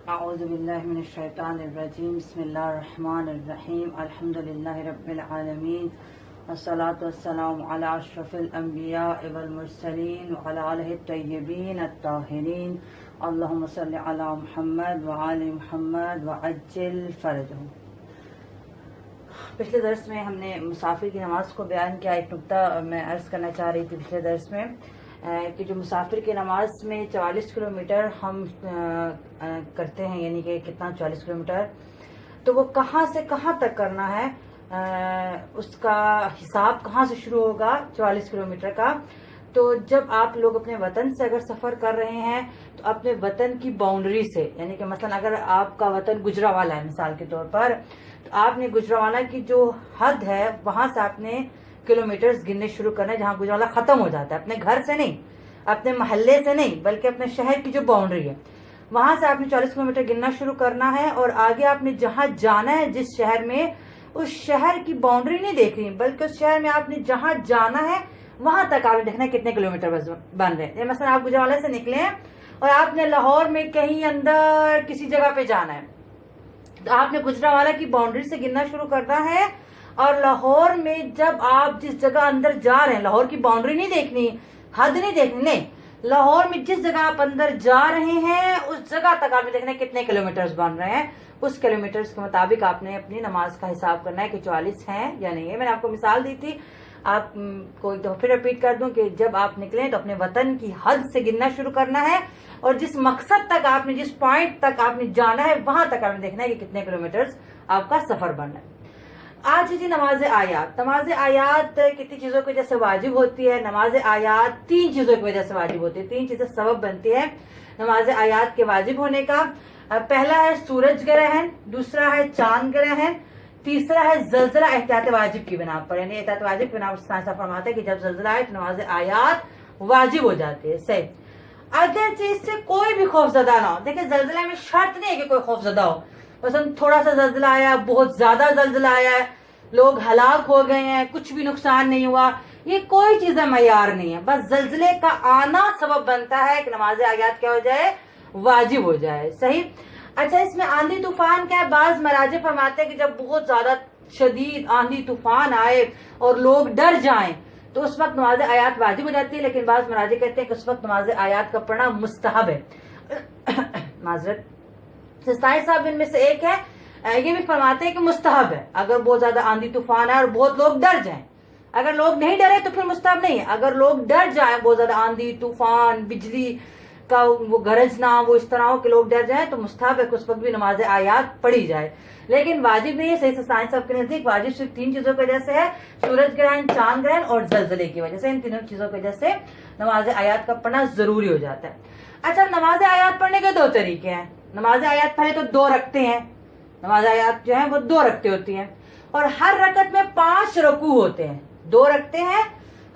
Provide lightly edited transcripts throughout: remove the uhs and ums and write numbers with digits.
أعوذ بالله من الشيطان الرجيم بسم الله الرحمن الرحيم الحمد لله رب العالمين والصلاة والسلام على أشرف الأنبياء والمرسلين وعلى آله الطيبين الطاهرين اللهم صل على محمد وآل محمد وعجل فرجهم۔ پچھلے درس میں ہم نے مسافر کی نماز کو بیان کیا۔ ایک نقطہ میں عرض کرنا چاہ رہی تھی پچھلے درس میں کہ جو مسافر کی نماز میں 40 کلومیٹر ہم کرتے ہیں، یعنی کہ کتنا 40 کلومیٹر، تو وہ کہاں سے کہاں تک کرنا ہے، اس کا حساب کہاں سے شروع ہوگا 40 کلومیٹر کا۔ تو جب آپ لوگ اپنے وطن سے اگر سفر کر رہے ہیں تو اپنے وطن کی باؤنڈری سے، یعنی کہ مثلا اگر آپ کا وطن گجرانوالہ ہے مثال کے طور پر، تو آپ نے گجرانوالہ کی جو حد ہے وہاں سے آپ نے کلومیٹرز گننے شروع کرنا ہے، جہاں گجرانوالہ ختم ہو جاتا ہے، اپنے گھر سے نہیں، اپنے محلے سے نہیں، بلکہ اپنے شہر کی جو باؤنڈری ہے وہاں سے آپ نے 40 کلومیٹر گننا شروع کرنا ہے۔ اور آگے آپ نے جہاں جانا ہے، جس شہر میں، اس شہر کی باؤنڈری نہیں دیکھنی، بلکہ اس شہر میں آپ نے جہاں جانا ہے وہاں تک آپ نے دیکھنا ہے کتنے کلومیٹر بن رہے ہیں۔ مثلا آپ گجرانوالہ سے نکلے ہیں اور آپ نے لاہور میں کہیں اندر کسی جگہ پہ جانا ہے، تو آپ نے گجرانوالہ کی باؤنڈری سے گننا شروع کرنا ہے۔ اور لاہور میں جب آپ جس جگہ اندر جا رہے ہیں، لاہور کی باؤنڈری نہیں دیکھنی، حد نہیں دیکھنی، نہیں، لاہور میں جس جگہ آپ اندر جا رہے ہیں اس جگہ تک آپ نے دیکھنا ہے کتنے کلومیٹرز بن رہے ہیں۔ اس کلومیٹرز کے مطابق آپ نے اپنی نماز کا حساب کرنا ہے کہ 40 ہیں یا نہیں ہے۔ میں نے آپ کو مثال دی تھی، آپ کو ایک دفعہ پھر رپیٹ کر دوں کہ جب آپ نکلیں تو اپنے وطن کی حد سے گننا شروع کرنا ہے، اور جس مقصد تک آپ نے، جس پوائنٹ تک آپ نے جانا ہے وہاں تک آپ نے دیکھنا ہے کہ کتنے کلومیٹرز آپ کا سفر بننا ہے۔ آج جی نماز آیات۔ نماز آیات کتنی چیزوں کی وجہ سے واجب ہوتی ہے؟ نماز آیات 3 چیزوں کی وجہ سے واجب ہوتی ہے، 3 چیزیں سبب بنتی ہے نماز آیات کے واجب ہونے کا۔ پہلا ہے سورج گرہن، دوسرا ہے چاند گرہن، تیسرا ہے زلزلہ احتیاط واجب کی بنا پر، یعنی احتیاط واجب کی بنا پر سائنس فرماتا ہے کہ جب زلزلہ آئے تو نماز آیات واجب ہو جاتی ہے۔ صحیح، اگر چیز سے کوئی بھی خوف زدہ نہ ہو، دیکھیں زلزلے میں شرط نہیں ہے کہ کوئی خوف زدہ ہو، مثلا تھوڑا سا زلزلہ آیا، بہت زیادہ زلزلہ آیا ہے، لوگ ہلاک ہو گئے ہیں، کچھ بھی نقصان نہیں ہوا، یہ کوئی چیز معیار نہیں ہے، بس زلزلے کا آنا سبب بنتا ہے کہ نماز آیات کیا ہو جائے، واجب ہو جائے۔ صحیح، اچھا اس میں آندھی طوفان کیا ہے؟ بعض مراجع فرماتے ہیں کہ جب بہت زیادہ شدید آندھی طوفان آئے اور لوگ ڈر جائیں تو اس وقت نماز آیات واجب ہو جاتی ہے، لیکن بعض مراجع کہتے ہیں کہ اس وقت نماز آیات کا پڑھنا مستحب ہے۔ معذرت، سستائی صاحب ان میں سے ایک ہے، یہ بھی فرماتے ہیں کہ مستحب ہے اگر بہت زیادہ آندھی طوفان ہے اور بہت لوگ ڈر جائیں۔ اگر لوگ نہیں ڈرے تو پھر مستحب نہیں ہے، اگر لوگ ڈر جائیں، بہت زیادہ آندھی طوفان، بجلی کا وہ گرجنا، وہ اس طرح ہو کہ لوگ ڈر جائیں، تو مستحب ہے کہ اس وقت بھی نماز آیات پڑھی جائے، لیکن واجب نہیں ہے۔ صحیح سائنس صاحب کے نزدیک واجب صرف 3 چیزوں کی وجہ سے ہے، سورج گرہن، چاند گرہن اور زلزلے کی وجہ سے۔ ان تینوں چیزوں کی وجہ سے نماز آیات کا پڑھنا ضروری ہو جاتا ہے۔ اچھا، نماز آیات پڑھنے کے 2 طریقے ہیں۔ نماز آیات پہلے تو 2 رکعتیں ہیں، نماز آیات جو ہیں وہ 2 رکعتیں ہوتی ہیں، اور ہر رکعت میں 5 رکوع ہوتے ہیں۔ 2 رکعتیں ہیں،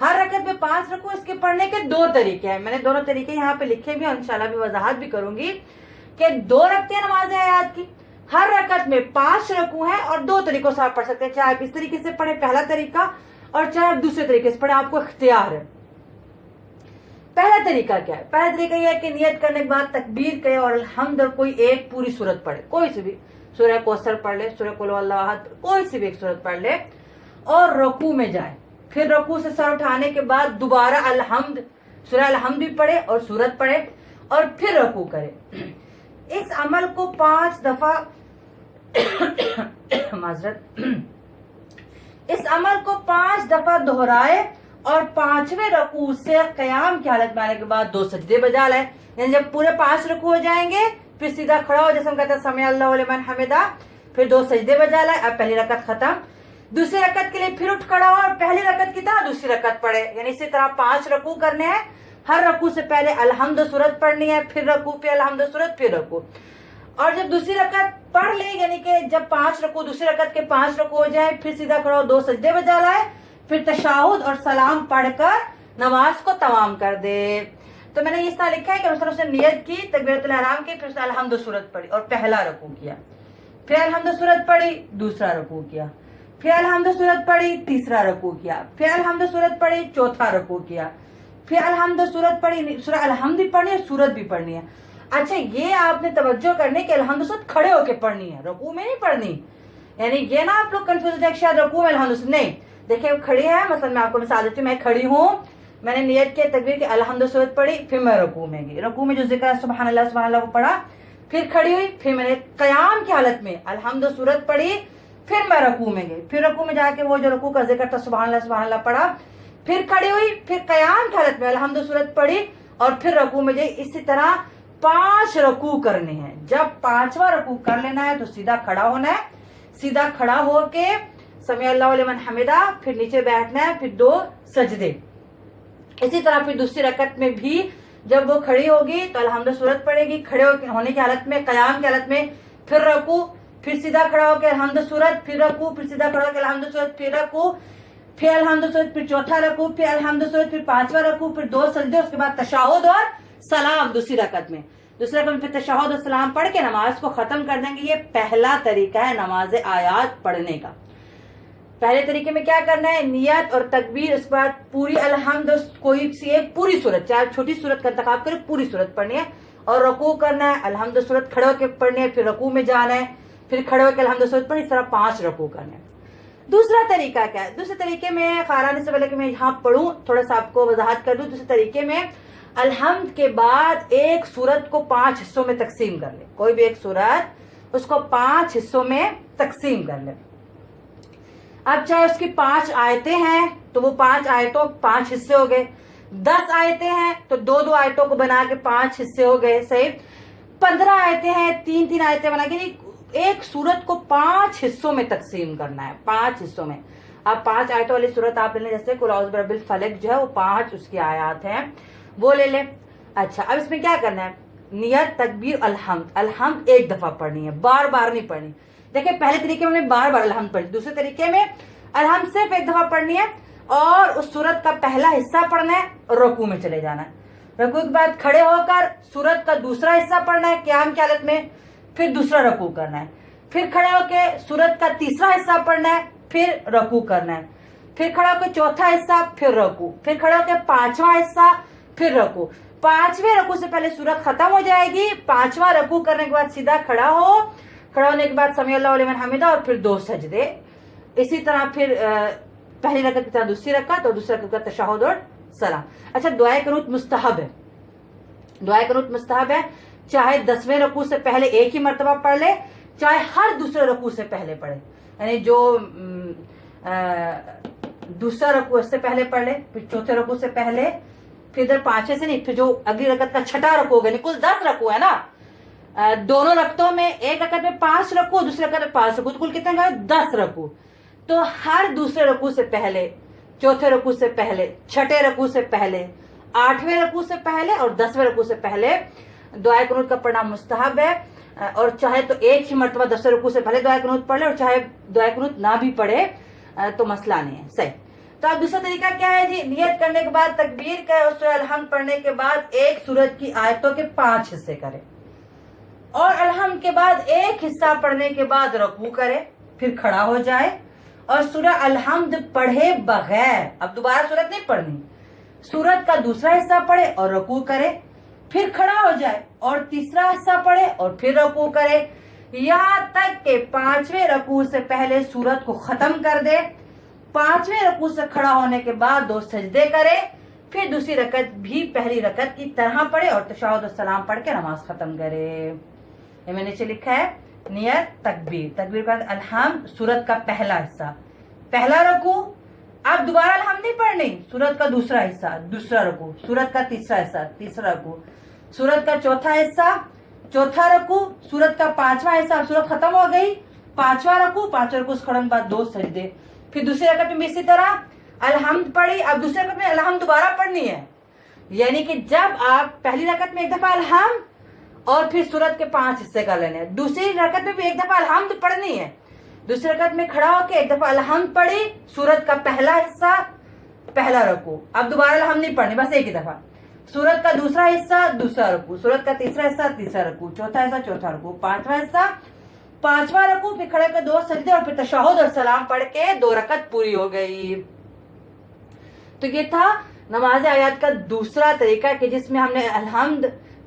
ہر رکعت میں 5 رکوع۔ اس کے پڑھنے کے 2 طریقے ہیں، میں نے دونوں طریقے یہاں پہ لکھے بھی اور انشاءاللہ بھی وضاحت بھی کروں گی کہ 2 رکعتیں نماز آیات کی، ہر رکعت میں 5 رکوع ہیں، اور 2 طریقوں سے آپ پڑھ سکتے ہیں، چاہے آپ اس طریقے سے پڑھیں پہلا طریقہ، اور چاہے آپ دوسرے طریقے سے پڑھیں، آپ کو اختیار ہے۔ پہلا طریقہ کیا ہے؟ پہلا طریقہ یہ ہے کہ نیت کرنے کے بعد تکبیر کرے اور الحمد اور کوئی ایک پوری سورت پڑھے، کوئی سی بھی، سورہ کوثر پڑھ لے، سورہ قل اللہ احد، کوئی سی بھی ایک سورت پڑھ لے، اور رکوع میں جائے، پھر رکوع سے سر اٹھانے کے بعد دوبارہ الحمد، سورہ الحمد بھی پڑھے اور سورت پڑھے، اور پھر رکوع کرے۔ اس عمل کو 5 دفعہ معذرت، اس عمل کو 5 دفعہ دہرائے، اور 5ویں رکوع سے قیام کی حالت میں آنے کے بعد 2 سجدے بجا لائے، یعنی جب پورے 5 رکوع ہو جائیں گے پھر سیدھا کھڑا ہو، جیسے ہم کہتے ہیں سمع اللہ لمن حمدہ، پھر 2 سجدے بجا لائے۔ اب پہلی رکعت ختم، دوسری رکعت کے لیے پھر اٹھ کھڑا ہو اور پہلی رکعت کی طرح دوسری رکعت پڑھے، یعنی اسی طرح 5 رکوع کرنے ہیں، ہر رکوع سے پہلے الحمد سورت پڑھنی ہے، پھر رکوع پہ الحمد سورت، پھر رکوع، اور جب دوسری رکعت پڑھ لے، یعنی کہ جب 5 رکوع، دوسری رکعت کے 5 رکوع ہو جائیں، پھر سیدھا کھڑا ہو، 2 سجدے بجا لائے، پھر تشہد اور سلام پڑھ کر نماز کو تمام کر دے۔ تو میں نے اس طرح لکھا ہے کہ مثلا اس نے نیت کی، تکبیرۃ الاحرام کی، پھر اس نے الحمد سورت پڑھی اور پہلا رکوع کیا، پھر الحمد سورت پڑھی، دوسرا رکوع کیا، پھر الحمد سورت پڑھی، تیسرا رکوع کیا، پھر الحمد سورت پڑھی، چوتھا رکوع کیا، پھر الحمد سورت پڑھی، سورہ الحمد بھی پڑھنی ہے، سورت بھی پڑھنی ہے۔ اچھا یہ آپ نے توجہ کرنے کہ الحمد صورت کھڑے ہو کے پڑھنی ہے، رکوع میں نہیں پڑھنی، یعنی یہ نا آپ لوگ کنفیوز ہے کہ شاید رکوع میں الحمد صورت نہیں. دیکھیں کھڑی ہے، مثلا میں آپ کو مثال دیتی ہوں، میں کھڑی ہوں، میں نے نیت کی تکبیر کی الحمد صورت پڑھی، پھر میں رکوع میں گئی، رکوع میں جو ذکر ہے سبحان اللہ کو پڑھا، پھر کھڑی ہوئی، پھر میں نے قیام کی حالت میں الحمد صورت پڑھی، پھر میں رکوع میں گئی، پھر رکوع میں جا کے وہ جو رکوع کا ذکر تھا سبحان اللہ پڑھا، پھر کھڑی ہوئی، پھر قیام کی حالت میں الحمد صورت پڑھی اور پھر رکوع میں گئی. اسی طرح 5 رکوع کرنے ہیں. جب 5واں رکوع کر لینا ہے تو سیدھا کھڑا ہونا ہے، سیدھا کھڑا ہو کے سمیع اللہ لمن حمدہ، پھر نیچے بیٹھنا ہے، پھر 2 سجدے. اسی طرح پھر دوسری رکعت میں بھی جب وہ کھڑی ہوگی تو الحمد صورت پڑھے گی، کھڑے ہونے کی حالت میں، قیام کی حالت میں، پھر رکوع، پھر سیدھا کھڑا ہو کے الحمد صورت، پھر رکوع، پھر سیدھا کھڑا ہو کے الحمد صورت، پھر رکوع، پھر الحمد صورت، پھر چوتھا رکوع، پھر الحمد صورت، پھر 5واں رکوع، پھر 2 سجدے، اس کے بعد تشہد اور سلام دوسری رکعت میں. دوسری رکعت میں پھر تشہد اور سلام پڑھ کے نماز کو ختم کر دیں گے. یہ پہلا طریقہ ہے نماز آیات پڑھنے کا. پہلے طریقے میں کیا کرنا ہے؟ نیت اور تکبیر، اس کے بعد پوری الحمد، کوئی سی ایک پوری صورت، چاہے چھوٹی صورت کا انتخاب کرے، پوری صورت پڑھنی ہے اور رکوع کرنا ہے، الحمد صورت کھڑے ہو کے پڑھنی ہے، پھر رکوع میں جانا ہے، پھر کھڑے ہو کے الحمد صورت پڑھنی. اس طرح 5 رکوع کرنے ہیں. دوسرا طریقہ کیا ہے؟ دوسرے طریقے میں خارانے سے پہلے کہ میں یہاں پڑھوں تھوڑا سا آپ کو وضاحت کر دوں. دوسرے طریقے میں الحمد کے بعد ایک سورت کو 5 حصوں میں تقسیم کر لے. کوئی بھی ایک سورت اس کو 5 حصوں میں تقسیم کر لے. اب چاہے اس کی 5 آیتیں ہیں تو وہ 5 آیتوں 5 حصے ہو گئے، 10 آیتیں ہیں تو 2 آیتوں کو بنا کے 5 حصے ہو گئے، صحیح. 15 آیتیں ہیں 3 آیتیں بنا کے، ایک سورت کو 5 حصوں میں تقسیم کرنا ہے، 5 حصوں میں. اب 5 آیتوں والی سورت آپ لے لیں، جیسے قل اعوذ برب الفلق جو ہے وہ 5 اس کی آیات ہیں، وہ لے لیں. اچھا اب اس میں کیا کرنا ہے؟ نیت، تکبیر، الحمد ایک دفعہ پڑھنی ہے، بار بار نہیں پڑھنی. دیکھیں پہلے طریقے میں بار بار الحمد پڑھی، دوسرے طریقے میں الحمد صرف ایک دفعہ پڑھنی ہے اور اس سورت کا پہلا حصہ پڑھنا ہے، رکوع میں چلے جانا ہے. رکوع کے بعد کھڑے ہو کر سورت کا دوسرا حصہ پڑھنا ہے قیام کی حالت میں، پھر دوسرا رکوع کرنا ہے. پھر کھڑے ہو کے سورت کا تیسرا حصہ پڑھنا ہے، پھر رکوع کرنا ہے. پھر کھڑے ہو کے چوتھا حصہ، پھر رکوع. پھر کھڑے ہو کے 5واں حصہ، پھر رکوع. 5ویں رکوع سے پہلے سورت ختم ہو جائے گی. 5واں رکوع کرنے کے بعد سیدھا کھڑا ہو، کھڑا ہونے کے بعد سمیع اللہ لمن حمدہ اور پھر 2 سجدے. اسی طرح پھر پہلی رکعت کی طرح دوسری رکعت اور دوسری رکعت کا تشہد اور سلام. اچھا دعائے قنوت مستحب ہے، دعائے قنوت مستحب ہے، چاہے 10ویں رکوع سے پہلے ایک ہی مرتبہ پڑھ لے، چاہے ہر دوسرے رکوع سے پہلے پڑھے. یعنی جو دوسرا رکوع اس سے پہلے پڑھ لے، پھر چوتھے رکوع سے پہلے، پھر ادھر 5ویں سے نہیں، پھر جو اگلی رکعت کا چھٹا رکوع ہوگا، کل 10 رکوع ہے نا. دونوں رکعتوں میں ایک رکعت میں 5 رکوع، دوسری رکعت میں 5 رکوع، کل کتنے گئے؟ 10 رکوع. تو ہر دوسرے رکوع سے پہلے، چوتھے رکوع سے پہلے، چھٹے رکوع سے پہلے، 8ویں رکوع سے پہلے اور 10ویں رکوع سے پہلے دعائے قنوت کا پڑھنا مستحب ہے. اور چاہے تو ایک ہی مرتبہ 10ویں رکوع سے پہلے دعائے قنوت پڑھ لے اور چاہے دعائے قنوت نہ بھی پڑھے تو مسئلہ نہیں ہے، صحیح. تو اب دوسرا طریقہ کیا ہے جی؟ نیت کرنے کے بعد تکبیر کا اور سورہ الحمد پڑھنے کے بعد ایک سورت کی آیتوں کے 5 حصے کرے اور الحمد کے بعد ایک حصہ پڑھنے کے بعد رکوع کرے، پھر کھڑا ہو جائے اور سورہ الحمد پڑھے بغیر، اب دوبارہ سورت نہیں پڑھنی، سورت کا دوسرا حصہ پڑھے اور رکوع کرے، پھر کھڑا ہو جائے اور تیسرا حصہ پڑھے اور پھر رکوع کرے، یہاں تک کہ 5ویں رکوع سے پہلے سورت کو ختم کر دے. 5ویں رکوع سے کھڑا ہونے کے بعد 2 سجدے کرے، پھر دوسری رکعت بھی پہلی رکعت کی طرح پڑھے اور تشہد و سلام پڑھ کے نماز ختم کرے. یہ میں نیچے لکھا ہے نیت، تکبیر، تکبیر کے بعد الحمد، سورت کا پہلا حصہ، پہلا رکوع. اب دوبارہ الحمد نہیں پڑھنی، سورت کا دوسرا حصہ، دوسرا رکوع، سورت کا تیسرا حصہ، تیسرا رکوع، سورت کا چوتھا حصہ، چوتھا رکوع، سورت کا 5واں حصہ. اب سورت ختم ہو گئی، 5واں رکوع، 5واں رکوع سے کھڑے ہونے کے بعد 2 سجدے. پھر دوسری رکعت میں اسی طرح الحمد پڑھی. اب دوسری رکعت میں الحمد دوبارہ پڑھنی ہے، یعنی کہ جب آپ پہلی رکعت میں ایک دفعہ الحمد اور پھر سورت کے 5 حصے کر لینے ہیں، دوسری رکعت میں بھی ایک دفعہ الحمد پڑھنی ہے. دوسری رکعت میں کھڑا ہو کے ایک دفعہ الحمد پڑھی، سورت کا پہلا حصہ، پہلا رکوع. اب دوبارہ الحمد نہیں پڑھنی، بس ایک ہی دفعہ. سورت کا دوسرا حصہ، دوسرا رکوع، سورت کا تیسرا حصہ، تیسرا رکوع، چوتھا حصہ، چوتھا رکوع، 5واں حصہ، 5واں رکوع، پھر کھڑے کر 2 سجدے اور پھر تشہد اور سلام پڑھ کے 2 رکعت پوری ہو گئی. تو یہ تھا نماز آیات کا دوسرا طریقہ کہ جس میں ہم نے الحمد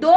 2